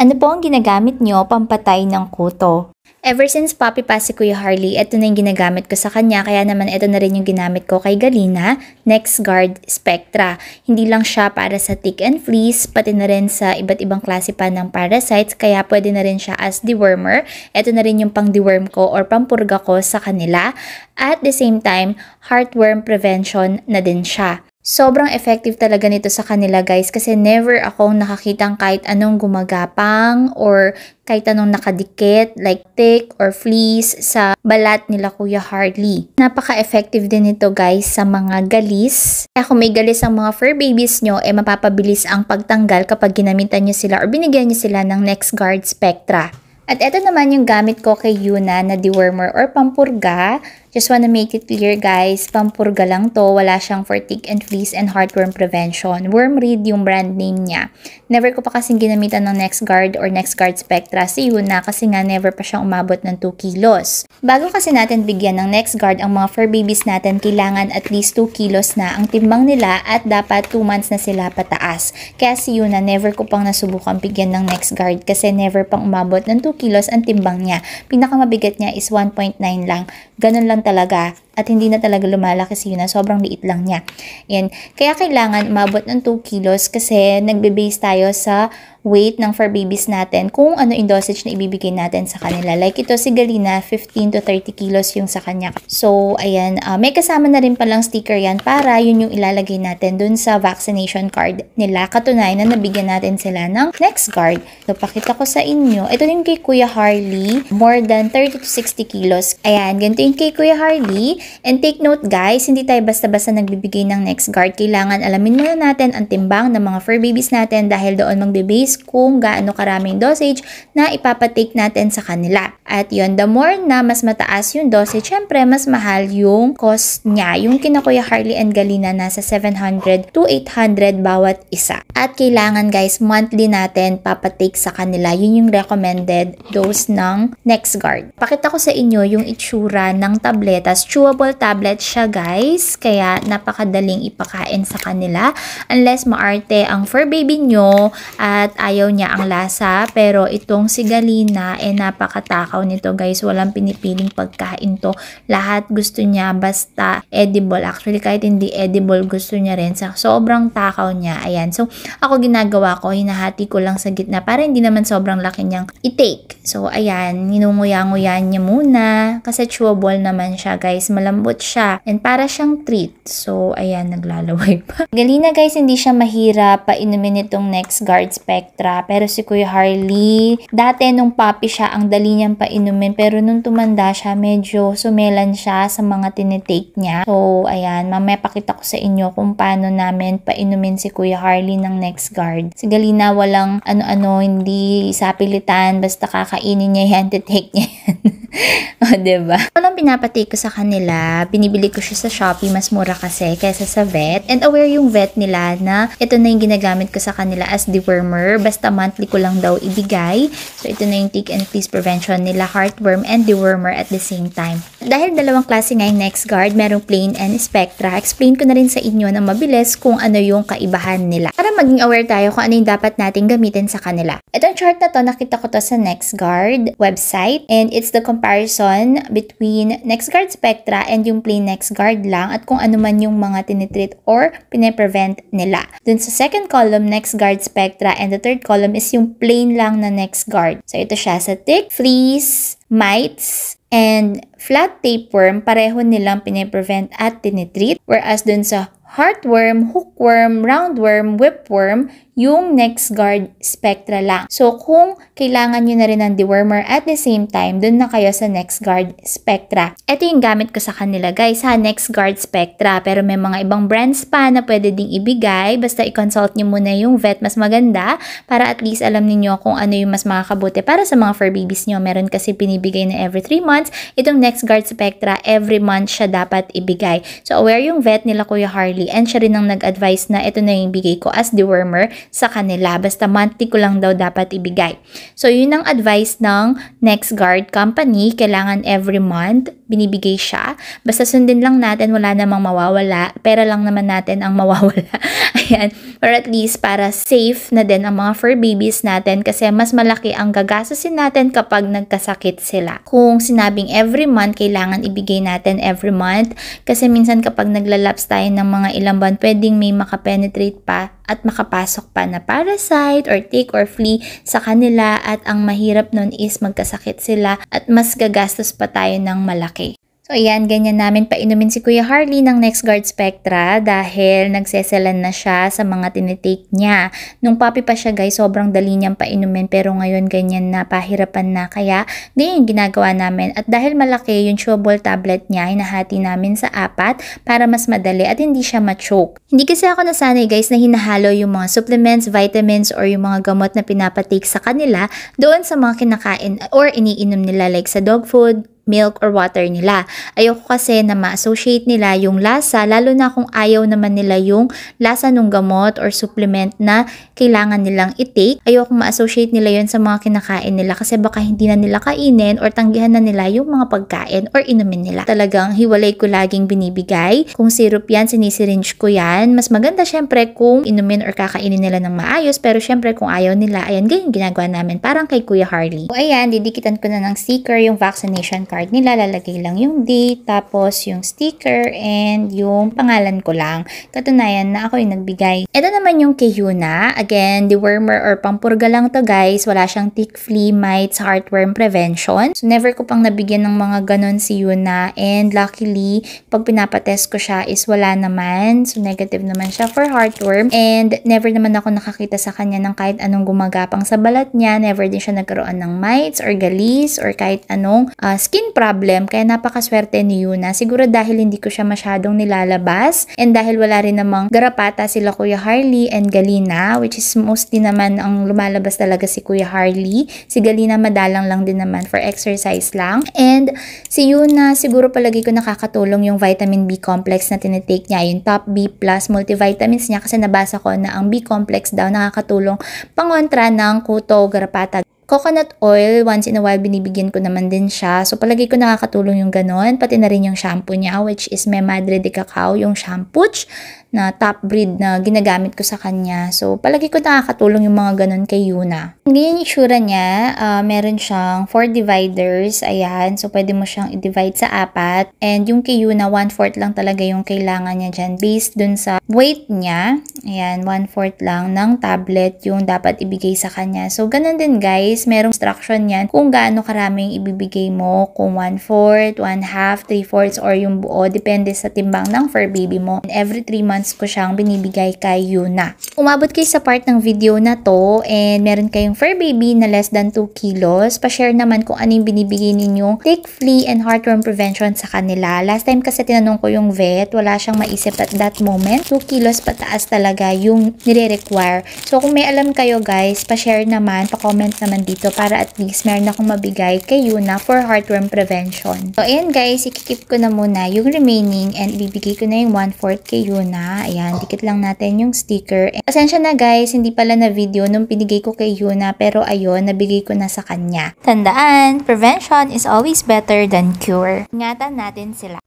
Ano po ang ginagamit nyo pampatay ng kuto? Ever since puppy pa si Kuya Harley, ito na yung ginagamit ko sa kanya. Kaya naman ito na rin yung ginamit ko kay Galina, NexGard Spectra. Hindi lang siya para sa tick and fleas, pati na rin sa iba't ibang klase pa ng parasites. Kaya pwede na rin siya as dewormer. Ito na rin yung pang deworm ko or pampurga ko sa kanila. At the same time, heartworm prevention na din siya. Sobrang effective talaga nito sa kanila guys kasi never akong nakakitang kahit anong gumagapang or kahit anong nakadikit like tick or fleas sa balat nila Kuya Harley. Napaka-effective din nito guys sa mga galis. Kaya kung may galis ang mga fur babies nyo, mapapabilis ang pagtanggal kapag ginamitan nyo sila or binigyan nyo sila ng NexGard Spectra. At ito naman yung gamit ko kay Yuna na dewormer or pampurga. Just wanna make it clear guys, pampurga lang to. Wala siyang for tick and fleas and heartworm prevention. Wormrid yung brand name niya. Never ko pa kasing ginamitan ng NexGard or NexGard Spectra si Yuna kasi nga never pa siyang umabot ng 2 kilos. Bago kasi natin bigyan ng NexGard ang mga fur babies natin, kailangan at least 2 kilos na ang timbang nila at dapat 2 months na sila pataas. Kaya si Yuna, never ko pang nasubukan bigyan ng NexGard kasi never pang umabot ng 2 kilos ang timbang niya. Pinakamabigat niya is 1.9 lang. Ganun lang talaga. At hindi na talaga lumalaki si Yuna. Sobrang liit lang niya. Yan. Kaya kailangan umabot ng 2 kilos kasi nagbe-base tayo sa weight ng fur babies natin kung ano yung dosage na ibibigay natin sa kanila. Like ito si Galina, 15 to 30 kilos yung sa kanya. So, ayan. May kasama na rin palang sticker yan para yun yung ilalagay natin dun sa vaccination card nila. Katunayan na nabigyan natin sila ng NexGard. So, pakita ko sa inyo. Ito yung kay Kuya Harley. More than 30 to 60 kilos. Ayan. Ganito yung kay Kuya Harley. And take note guys, hindi tayo basta-basta nagbibigay ng NexGard. Kailangan alamin muna natin ang timbang ng mga fur babies natin dahil doon magbe-base kung gaano karaming dosage na ipapatake natin sa kanila. At yun, the more na mas mataas yung dosage, syempre mas mahal yung cost niya. Yung kina Kuya Harley and Galina nasa 700 to 800 bawat isa. At kailangan guys, monthly natin papatake sa kanila. Yun yung recommended dose ng NexGard. Pakita ko sa inyo yung itsura ng tabletas. Chewable tablet siya guys, kaya napakadaling ipakain sa kanila unless maarte ang fur baby nyo at ayaw niya ang lasa. Pero itong si Galina napakatakaw nito guys, walang pinipiling pagkain to. Lahat gusto niya basta edible. Actually kahit hindi edible gusto niya rin, sa sobrang takaw niya. Ayan, so ako ginagawa ko, hinahati ko lang sa gitna para hindi naman sobrang laki niyang i-take. So ayan, ninunguya-nguyan niya muna kasi chewable naman siya guys, malambot siya and para siyang treat. So ayan, naglalaway pa. Galina guys, hindi siya mahirap painumin itong NexGard Spectra, pero si Kuya Harley, dati nung puppy siya ang dali niyang painumin, pero nung tumanda siya medyo sumelan siya sa mga tinitake niya. So ayan, mamaya pakita ko sa inyo kung paano namin painumin si Kuya Harley ng NexGard. Si Galina walang ano-ano, hindi sapilitan, basta kakainin niya yan, titake niya yan. O, diba? Walang pinapatake ko sa kanila, binibili ko siya sa Shopee, mas mura kasi kaysa sa vet. And aware yung vet nila na ito na yung ginagamit ko sa kanila as dewormer, basta monthly ko lang daw ibigay. So ito na yung tick and fleas prevention nila, heartworm and dewormer at the same time. Dahil dalawang klase nga yung NexGard, merong plain and Spectra, explain ko na rin sa inyo na mabilis kung ano yung kaibahan nila para maging aware tayo kung ano yung dapat nating gamitin sa kanila. Itong chart na to, nakita ko to sa NexGard website and it's the comparison between NexGard Spectra and yung plain NexGard lang at kung ano man yung mga tinitreat or pine-prevent nila. Dun sa second column, NexGard Spectra, and the third column is yung plain lang na NexGard. So ito siya sa tick, fleas, mites, and flat tapeworm, pareho nilang pine-prevent at tinitreat. Whereas dun sa heartworm, hookworm, roundworm, whipworm, yung NexGard Spectra lang. So, kung kailangan nyo na rin ng dewormer at the same time, dun na kayo sa NexGard Spectra. Ito yung gamit ko sa kanila, guys, ha, NexGard Spectra. Pero may mga ibang brands pa na pwede ding ibigay. Basta i-consult nyo muna yung vet, mas maganda, para at least alam niyo kung ano yung mas makakabuti para sa mga fur babies nyo. Meron kasi pinibigay na every 3 months. Itong NexGard Spectra, every month siya dapat ibigay. So, aware yung vet nila Kuya Harley, and siya rin ang nag-advise na ito na yung ibigay ko as dewormer sa kanila. Basta monthly ko lang daw dapat ibigay. So, yun ang advice ng NexGard company. Kailangan every month binibigay siya. Basta sundin lang natin, wala namang mawawala. Pera lang naman natin ang mawawala. Ayan. Or at least para safe na din ang mga fur babies natin kasi mas malaki ang gagastusin natin kapag nagkasakit sila. Kung sinabing every month, kailangan ibigay natin every month kasi minsan kapag naglalaps tayo ng mga ilang buwan, pwedeng may makapenetrate pa at makapasok pa na parasite or tick or flea sa kanila at ang mahirap nun is magkasakit sila at mas gagastos pa tayo ng malaki. So ayan, ganyan namin painumin si Kuya Harley ng NexGard Spectra dahil nagseselan na siya sa mga tinitake niya. Nung puppy pa siya guys, sobrang dali niyang painumin pero ngayon ganyan na, pahirapan na. Kaya ganyan yung ginagawa namin. At dahil malaki yung chewable tablet niya, hinahati namin sa 4 para mas madali at hindi siya ma-choke. Hindi kasi ako nasanay guys na hinahalo yung mga supplements, vitamins or yung mga gamot na pinapatake sa kanila doon sa mga kinakain or iniinom nila like sa dog food, milk or water nila. Ayoko kasi na ma-associate nila yung lasa, lalo na kung ayaw naman nila yung lasa ng gamot or supplement na kailangan nilang i-take. Ayoko ma-associate nila yun sa mga kinakain nila kasi baka hindi na nila kainin or tanggihan na nila yung mga pagkain or inumin nila. Talagang hiwalay ko laging binibigay. Kung syrup yan, sinisiringe ko yan. Mas maganda syempre kung inumin or kakainin nila ng maayos, pero syempre kung ayaw nila, ayan, ganyan ginagawa namin. Parang kay Kuya Harley. So ayan, didikitan ko na ng sticker yung vaccination card nila, lalagay lang yung date, tapos yung sticker, and yung pangalan ko lang. Katunayan na ako yung nagbigay. Ito naman yung kay Yuna. Again, dewormer or pampurga lang to guys. Wala siyang tick, flea, mites, heartworm prevention. So never ko pang nabigyan ng mga ganon si Yuna, and luckily, pag pinapatest ko siya is wala naman. So negative naman siya for heartworm, and never naman ako nakakita sa kanya ng kahit anong gumagapang sa balat niya. Never din siya nagkaroon ng mites or galis or kahit anong skin problem, kaya napakaswerte ni Yuna. Siguro dahil hindi ko siya masyadong nilalabas and dahil wala rin namang garapata sila Kuya Harley and Galina, which is mostly naman ang lumalabas talaga si Kuya Harley. Si Galina madalang lang din naman for exercise lang. And si Yuna, siguro palagi ko nakakatulong yung vitamin B complex na tinitake niya, yung Top B Plus multivitamins niya kasi nabasa ko na ang B complex daw nakakatulong pangontra ng kuto, garapata. Coconut oil, once in a while, binibigyan ko naman din siya. So, palagi ko nakakatulong yung ganon. Pati na rin yung shampoo niya, which is Me Madre de Cacao, yung shampoo na top breed na ginagamit ko sa kanya. So, palagi ko nakakatulong yung mga ganon kay Yuna. Ganyan yung itsura niya. Meron siyang 4 dividers. Ayan. So, pwede mo siyang i-divide sa 4. And yung kay Yuna, 1/4 lang talaga yung kailangan niya dyan. Based dun sa weight niya. Ayan, 1/4 lang ng tablet yung dapat ibigay sa kanya. So, ganon din guys. Merong instruction yan kung gaano karami yung ibibigay mo. Kung 1/4, 1/2, 3/4, or yung buo. Depende sa timbang ng fur baby mo. And every 3 months ko siyang binibigay kay Yuna. Umabot kayo sa part ng video na to and meron kayong fur baby na less than 2 kilos. Pa-share naman kung ano yung binibigay ninyong tick, flea, and heartworm prevention sa kanila. Last time kasi tinanong ko yung vet, wala siyang maisip at that moment. 2 kilos pataas talaga yung nire-require. So kung may alam kayo guys, pa-share naman, pa-comment naman dito para at least meron akong mabigay kay Yuna for heartworm prevention. So ayan guys, ikikip ko na muna yung remaining and ibibigay ko na yung 1/4 kay Yuna. Ayan, dikit lang natin yung sticker. Pasensya na guys, hindi pala na video nung pinigay ko kay Yuna pero ayun, nabigay ko na sa kanya. Tandaan, prevention is always better than cure. Ingatan natin sila.